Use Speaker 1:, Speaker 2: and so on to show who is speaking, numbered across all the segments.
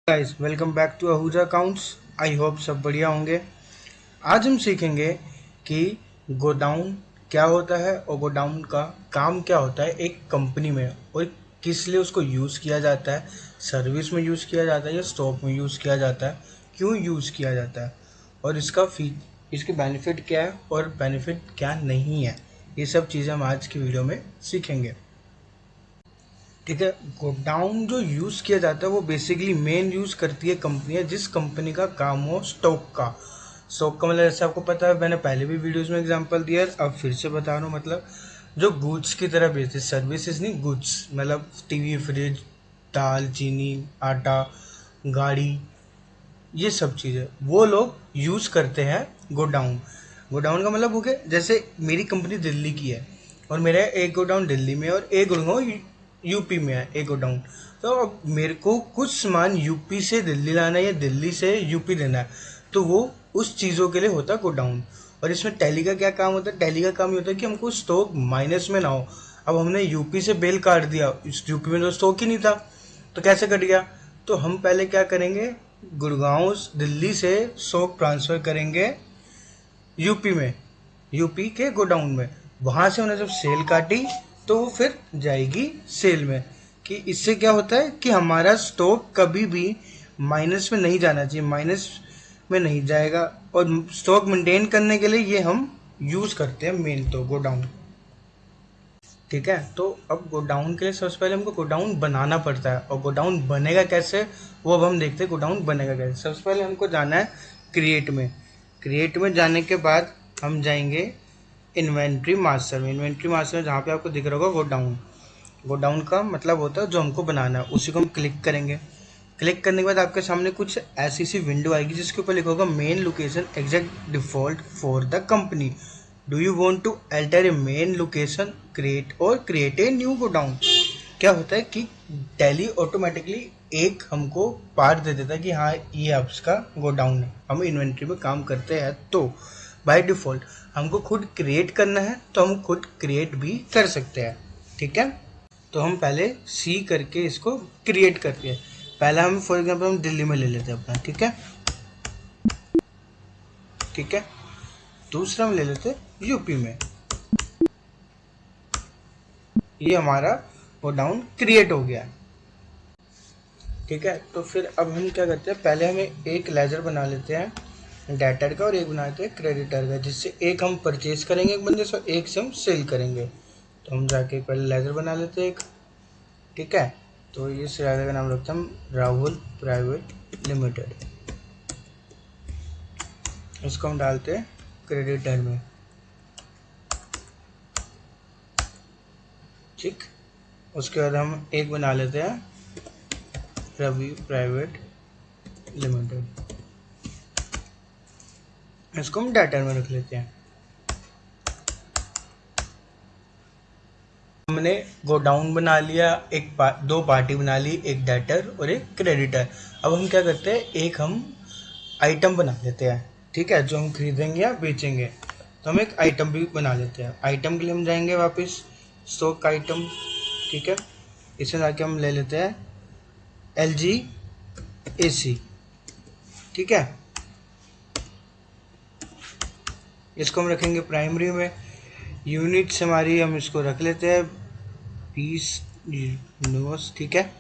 Speaker 1: Guys welcome back to Ahuja accounts. I hope सब बढ़िया होंगे। आज हम सीखेंगे कि गोडाउन क्या होता है और गोडाउन का काम क्या होता है एक कंपनी में, और किस लिए उसको यूज़ किया जाता है। सर्विस में यूज़ किया जाता है या स्टॉक में यूज़ किया जाता है, क्यों यूज़ किया जाता है, और इसके बेनिफिट क्या है और बेनिफिट क्या नहीं है। ये सब चीज़ें हम आज की वीडियो में सीखेंगे। ठीक है, गोडाउन जो यूज़ किया जाता है वो बेसिकली मेन यूज़ करती है कंपनियां जिस कंपनी का काम हो स्टॉक का। स्टॉक का मतलब जैसे आपको पता है, मैंने पहले भी वीडियोस में एग्जांपल दिया है, अब फिर से बता रहा हूँ। मतलब जो गुड्स की तरह बेचते, सर्विसेज नहीं गुड्स, मतलब टीवी, फ्रिज, दाल, चीनी, आटा, गाड़ी, ये सब चीज़ें वो लोग यूज़ करते हैं गोडाउन। गोडाउन का मतलब हो गया, जैसे मेरी कंपनी दिल्ली की है और मेरा एक गोडाउन दिल्ली में और एक गोडाउन यूपी में है, एक गोडाउन। तो अब मेरे को कुछ सामान यूपी से दिल्ली लाना है या दिल्ली से यूपी देना है, तो वो उस चीज़ों के लिए होता है गोडाउन। और इसमें टैली का क्या काम होता है? टैली का काम ये होता है कि हमको स्टॉक माइनस में ना हो। अब हमने यूपी से बिल काट दिया, इस यूपी में तो स्टॉक ही नहीं था, तो कैसे कट गया? तो हम पहले क्या करेंगे, गुड़गांव दिल्ली से स्टॉक ट्रांसफ़र करेंगे यूपी में, यूपी के गोडाउन में। वहाँ से उन्हें जब सेल काटी तो वो फिर जाएगी सेल में। कि इससे क्या होता है कि हमारा स्टॉक कभी भी माइनस में नहीं जाना चाहिए, माइनस में नहीं जाएगा। और स्टॉक मेंटेन करने के लिए ये हम यूज़ करते हैं मेन तो गोडाउन। ठीक है, तो अब गोडाउन के लिए सबसे पहले हमको गोडाउन बनाना पड़ता है, और गोडाउन बनेगा कैसे वो अब हम देखते हैं। गोडाउन बनेगा कैसे, सबसे पहले हमको जाना है क्रिएट में। क्रिएट में जाने के बाद हम जाएंगे इन्वेंट्री मास्टर में। इन्वेंट्री मास्टर में जहाँ पे आपको दिख रहा होगा गोडाउन, गोडाउन का मतलब होता है जो हमको बनाना है, उसी को हम क्लिक करेंगे। क्लिक करने के बाद आपके सामने कुछ ऐसी सी विंडो आएगी जिसके ऊपर लिखा होगा main location exact default for the company. Do you want to alter a main location create a new godown. क्या होता है कि टैली ऑटोमेटिकली एक हमको पार्ट दे देता है कि हाँ ये आपका गोडाउन है, हम इन्वेंट्री में काम करते हैं। तो बाय डिफॉल्ट हमको खुद क्रिएट करना है तो हम खुद क्रिएट भी कर सकते हैं। ठीक है, तो हम पहले सी करके इसको क्रिएट करते हैं। पहला हम फॉर एग्जांपल हम दिल्ली में ले लेते हैं अपना। ठीक है, ठीक है। दूसरा हम ले लेते हैं यूपी में। ये हमारा गोडाउन क्रिएट हो गया। ठीक है, तो फिर अब हम क्या करते हैं, पहले हमें एक लेजर बना लेते हैं डेटर का और एक बना लेते हैं क्रेडिटर का, जिससे एक हम परचेज करेंगे एक बंदे से और एक से हम सेल करेंगे। तो हम जाके पहले लेजर बना लेते हैं एक। ठीक है, तो ये लेजर का नाम रखते हैं हम राहुल प्राइवेट लिमिटेड। इसको हम डालते हैं क्रेडिटर में। ठीक, उसके बाद हम एक बना लेते हैं रवि प्राइवेट लिमिटेड। इसको हम डेटर में रख लेते हैं। हमने गोडाउन बना लिया, दो पार्टी बना ली, एक डेटर और एक क्रेडिटर। अब हम क्या करते हैं, एक हम आइटम बना लेते हैं। ठीक है, जो हम खरीदेंगे या बेचेंगे, तो हम एक आइटम भी बना लेते हैं। आइटम के लिए हम जाएंगे वापस स्टॉक आइटम। ठीक है, इसमें जाके हम ले लेते हैं LG AC। ठीक है, इसको हम रखेंगे प्राइमरी में। यूनिट्स हमारी हम इसको रख लेते हैं 20 यूनिवर्स। ठीक है,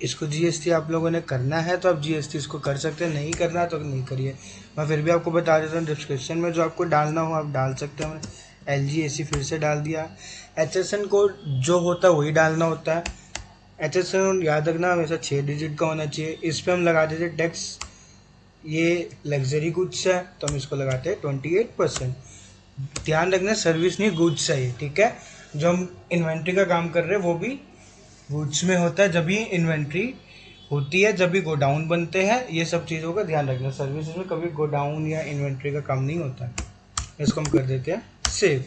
Speaker 1: इसको GST आप लोगों ने करना है तो आप GST इसको कर सकते हैं, नहीं करना तो नहीं करिए। मैं फिर भी आपको बता देता हूँ, डिस्क्रिप्शन में जो आपको डालना हो आप डाल सकते हैं। LG AC फिर से डाल दिया। HSN कोड जो होता है वही डालना होता है। HSN याद रखना हमेशा 6 डिजिट का होना चाहिए। इस पर हम लगा देते टैक्स, ये लग्जरी गुड्स है तो हम इसको लगाते हैं 28%। ध्यान रखना सर्विस नहीं गुड्स है ये। ठीक है, जो हम इन्वेंट्री का काम कर रहे हैं वो भी गुड्स में होता है, जब भी इन्वेंट्री होती है, जब भी गोडाउन बनते हैं। ये सब चीज़ों का ध्यान रखना, सर्विस में कभी गोडाउन या इन्वेंट्री का काम नहीं होता है। इसको हम कर देते हैं सेव।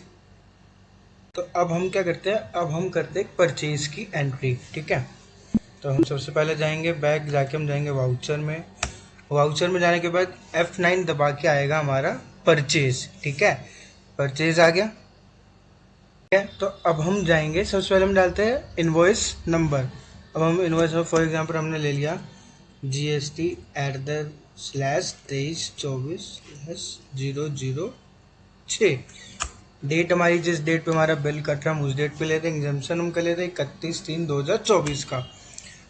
Speaker 1: तो अब हम क्या करते हैं, अब हम करते हैं परचेज की एंट्री। ठीक है, तो हम सबसे पहले जाएंगे बैक, जाके हम जाएंगे वाउचर में। वाउचर में जाने के बाद F9 दबा के आएगा हमारा परचेज। ठीक है, परचेज आ गया। ठीक है, तो अब हम जाएंगे, सबसे पहले हम डालते हैं इनवॉइस नंबर अब हम इनवॉइस में फॉर एग्जांपल हमने ले लिया GST@/23/24/006। डेट हमारी जिस डेट पे हमारा बिल कट रहा है हम उस डेट पे लेते हैं। एग्जाम्पशन हम कर लेते हैं 31/3/2024 का।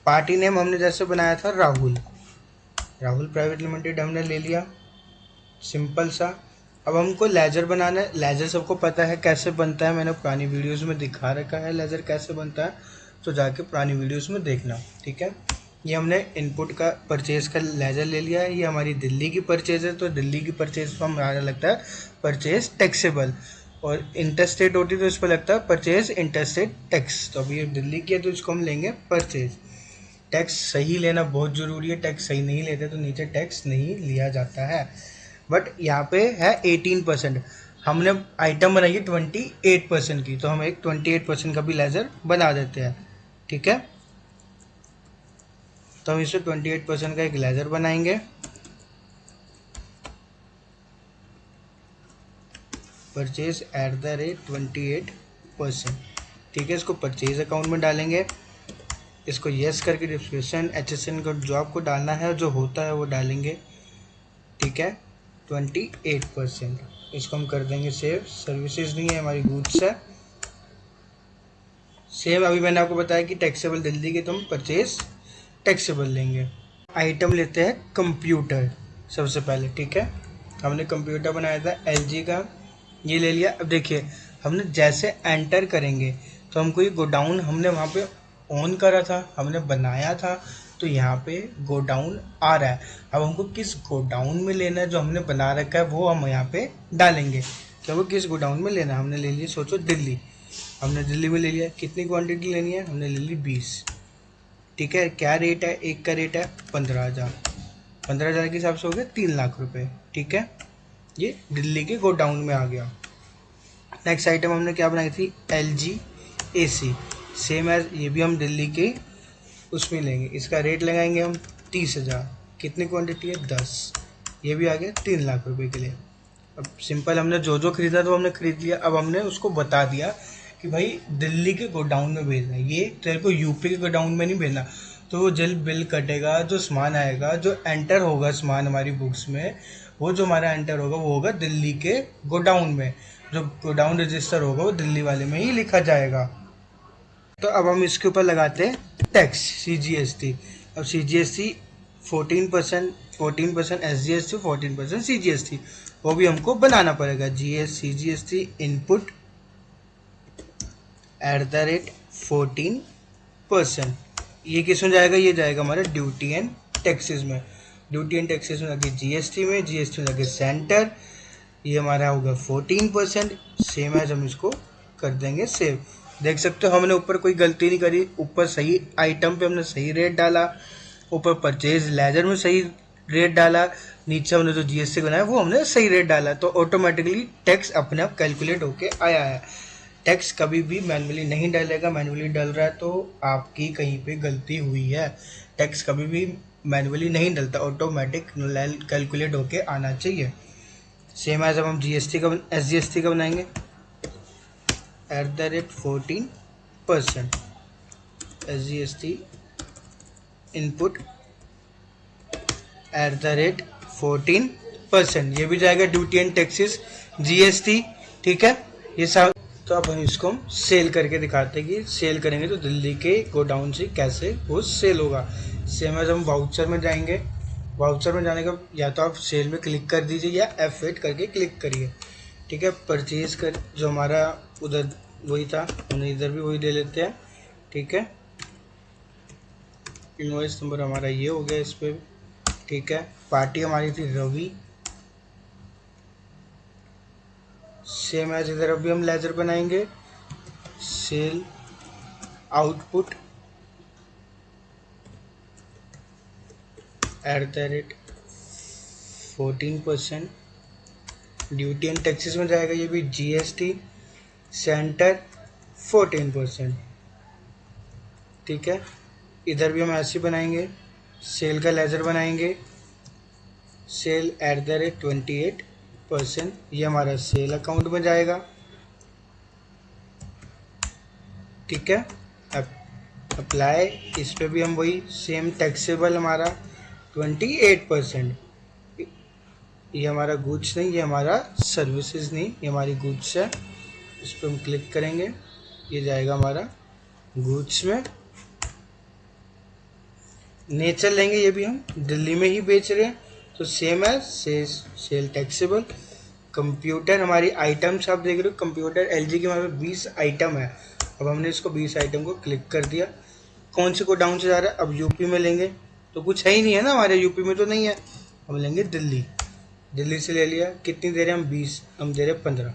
Speaker 1: पार्टी नेम हमने जैसे बनाया था राहुल प्राइवेट लिमिटेड हमने ले लिया, सिंपल सा। अब हमको लेजर बनाना है। लेजर सबको पता है कैसे बनता है, मैंने पुरानी वीडियोस में दिखा रखा है लेजर कैसे बनता है, तो जाके पुरानी वीडियोस में देखना, ठीक है। ये हमने इनपुट का परचेज का लेजर ले लिया है। ये हमारी दिल्ली की परचेज है, तो दिल्ली की परचेज पर हमारा लगता है परचेज टैक्सेबल, और इंटरस्टेट होती है तो इस पर लगता है परचेज इंटरस्टेट टैक्स। तो अभी ये दिल्ली की है तो इसको हम लेंगे परचेज। टैक्स सही लेना बहुत ज़रूरी है, टैक्स सही नहीं लेते तो नीचे टैक्स नहीं लिया जाता है। बट यहाँ पे है 18%, हमने आइटम बनाई है 28% की, तो हम एक 28% का भी लेजर बना देते हैं, ठीक है। तो हम इसे 28% का एक लेजर बनाएंगे। परचेज @28%, ठीक है। इसको परचेज अकाउंट में डालेंगे। इसको यस करके डिस्क्रिप्शन HSN को जो आपको डालना है जो होता है वो डालेंगे, ठीक है। 28%, इसको हम कर देंगे सेव। सर्विसेज नहीं है, हमारी गुड्स है। सेम अभी मैंने आपको बताया कि टैक्सेबल दिल्ली के तो हम परचेज टैक्सेबल लेंगे। आइटम लेते हैं कंप्यूटर सबसे पहले, ठीक है। हमने कंप्यूटर बनाया था LG का, ये ले लिया। अब देखिए हमने जैसे एंटर करेंगे तो हमको ये गोडाउन हमने वहाँ पे ऑन करा था, हमने बनाया था, तो यहाँ पे गोडाउन आ रहा है। अब हमको किस गोडाउन में लेना है जो हमने बना रखा है वो हम यहाँ पे डालेंगे। तो हमको किस गोडाउन में लेना है, हमने ले लिया सोचो दिल्ली, हमने दिल्ली में ले लिया। कितनी क्वांटिटी लेनी है, हमने ले ली 20, ठीक है। क्या रेट है, एक का रेट है 15,000, 15,000 के हिसाब से हो गया 3 लाख रुपए, ठीक है। ये दिल्ली के गोडाउन में आ गया। नेक्स्ट आइटम हमने क्या बनाई थी, LG AC, सेम एज ये भी हम दिल्ली के उसमें लेंगे। इसका रेट लगाएंगे हम 30,000, कितनी क्वांटिटी है 10, ये भी आ गया 3 लाख रुपए के लिए। अब सिंपल हमने जो जो खरीदा तो हमने खरीद लिया। अब हमने उसको बता दिया कि भाई दिल्ली के गोडाउन में भेजना है, ये तेरे को यूपी के गोडाउन में नहीं भेजना। तो वो जल्द बिल कटेगा, जो सामान आएगा, जो एंटर होगा सामान हमारी बुक्स में, वो जो हमारा एंटर होगा वो होगा दिल्ली के गोडाउन में। जो गोडाउन रजिस्टर होगा वो दिल्ली वाले में ही लिखा जाएगा। तो अब हम इसके ऊपर लगाते हैं टैक्स CGST। अब CGST 14%, 14% SGST, 14% CGST, वो भी हमको बनाना पड़ेगा। CGST input @14%। ये किस में जाएगा, ये जाएगा हमारे ड्यूटी एंड टैक्सेस में। ड्यूटी एंड टैक्सेस में लगे GST में, GST में लगे सेंटर, ये हमारा होगा 14%। सेम एज हम इसको कर देंगे सेव। देख सकते हो हमने ऊपर कोई गलती नहीं करी, ऊपर सही आइटम पे हमने सही रेट डाला, ऊपर परचेज लेजर में सही रेट डाला, नीचे हमने जो GST बनाया वो हमने सही रेट डाला, तो ऑटोमेटिकली टैक्स अपने आप कैलकुलेट होके आया है। टैक्स कभी भी मैन्युअली नहीं डालेगा, मैन्युअली डाल रहा है तो आपकी कहीं पे गलती हुई है। टैक्स कभी भी मैन्युअली नहीं डलता, ऑटोमेटिक कैलकुलेट होके आना चाहिए। सेम एज अब हम GST का SGST का बनाएंगे @14%, SGST इनपुट @14%, ये भी जाएगा ड्यूटी एंड टैक्सेस GST, ठीक है। ये सब तो अब हम इसको हम सेल करके दिखाते हैं कि सेल करेंगे तो दिल्ली के गोडाउन से कैसे वो सेल होगा। सेम एज हम वाउचर में जाएंगे, वाउचर में जाने का या तो आप सेल में क्लिक कर दीजिए या F8 करके क्लिक करिए, ठीक है। परचेज कर जो हमारा उधर वही था, हमने इधर भी वही ले लेते हैं, ठीक है। इनवॉइस नंबर हमारा ये हो गया इस पर, ठीक है। पार्टी हमारी थी रवि। सेम एज इधर अभी हम लेजर बनाएंगे, sale output @14%, duty and taxes में जाएगा ये भी GST, सेंटर 14%, ठीक है। इधर भी हम ऐसे बनाएंगे, सेल का लेजर बनाएंगे, सेल @28%, ये हमारा सेल अकाउंट में जाएगा, ठीक है। अब अप्लाई, इस पे भी हम वही सेम टैक्सेबल हमारा 28%। ये हमारा गुड्स नहीं, ये हमारा सर्विसेज नहीं, ये हमारी गुड्स है। इस पर हम क्लिक करेंगे, ये जाएगा हमारा गुड्स में। नेचर लेंगे, ये भी हम दिल्ली में ही बेच रहे हैं तो सेम है सेल टैक्सेबल। कंप्यूटर हमारी आइटम्स आप देख रहे हो, कंप्यूटर एलजी के हमारे 20 आइटम है। अब हमने इसको 20 आइटम को क्लिक कर दिया। कौन से गोडाउन से जा रहा है, अब यूपी में लेंगे तो कुछ है ही नहीं है ना, हमारे यूपी में तो नहीं है। हम लेंगे दिल्ली, दिल्ली से ले लिया। कितनी दे रहे हैं हम, 20, हम दे रहे हैं 15।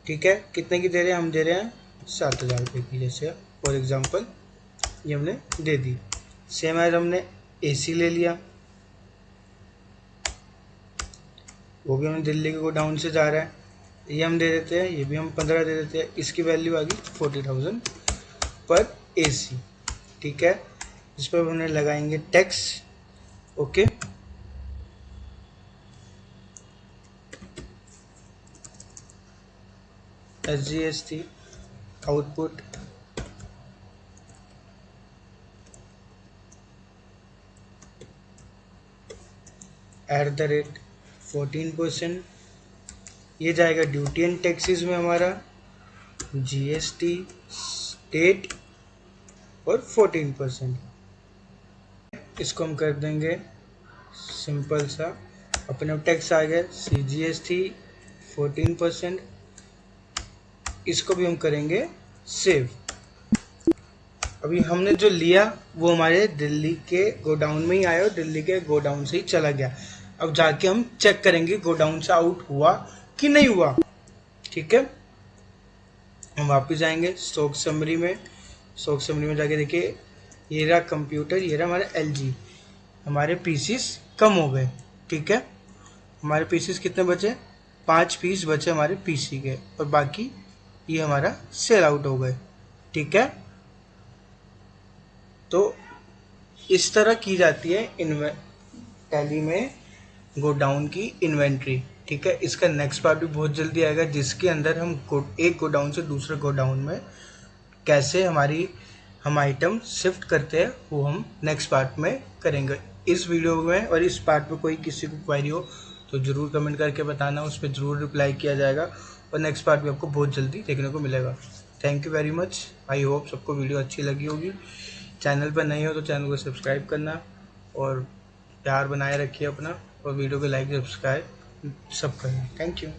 Speaker 1: ठीक है, कितने की दे रहे हैं, हम दे रहे हैं 7,000 रुपये की, जैसे फॉर एग्जांपल ये हमने दे दी। सेम एज हमने एसी ले लिया, वो भी हमें दिल्ली के गोडाउन से जा रहा है, ये हम दे देते हैं, ये भी हम 15 दे देते हैं। इसकी वैल्यू आ गई 40,000 पर एसी। ठीक है, इस पर हमने लगाएंगे टैक्स। Okay, SGST output @ 14%। ये जाएगा ड्यूटी एंड टैक्सेस में हमारा, GST स्टेट और 14%। इसको हम कर देंगे सिंपल सा, अपने टैक्स आ गया CGST 14%। इसको भी हम करेंगे सेव। अभी हमने जो लिया वो हमारे दिल्ली के गोडाउन में ही आया और दिल्ली के गोडाउन से ही चला गया। अब जाके हम चेक करेंगे गोडाउन से आउट हुआ कि नहीं हुआ। ठीक है, हम वापस जाएंगे स्टॉक समरी में। स्टॉक समरी में जाके देखिए, ये रहा कंप्यूटर, ये रहा हमारा LG। हमारे पीसीस कम हो गए। ठीक है, हमारे पीसीस कितने बचे, 5 पीस बचे हमारे पीसी के, और बाकी ये हमारा सेल आउट हो गए। ठीक है, तो इस तरह की जाती है टैली में गोडाउन की इन्वेंट्री। ठीक है, इसका नेक्स्ट पार्ट भी बहुत जल्दी आएगा, जिसके अंदर हम एक गोडाउन से दूसरे गोडाउन में कैसे हम आइटम शिफ्ट करते हैं, वो हम नेक्स्ट पार्ट में करेंगे। इस वीडियो में और इस पार्ट में कोई किसी को क्वेरी हो तो ज़रूर कमेंट करके बताना, उस पर ज़रूर रिप्लाई किया जाएगा, और नेक्स्ट पार्ट भी आपको बहुत जल्दी देखने को मिलेगा। Thank you very much. I hope सबको वीडियो अच्छी लगी होगी। चैनल पर नए हो तो चैनल को सब्सक्राइब करना और प्यार बनाए रखिए अपना, और वीडियो को लाइक सब्सक्राइब सब करना। Thank you.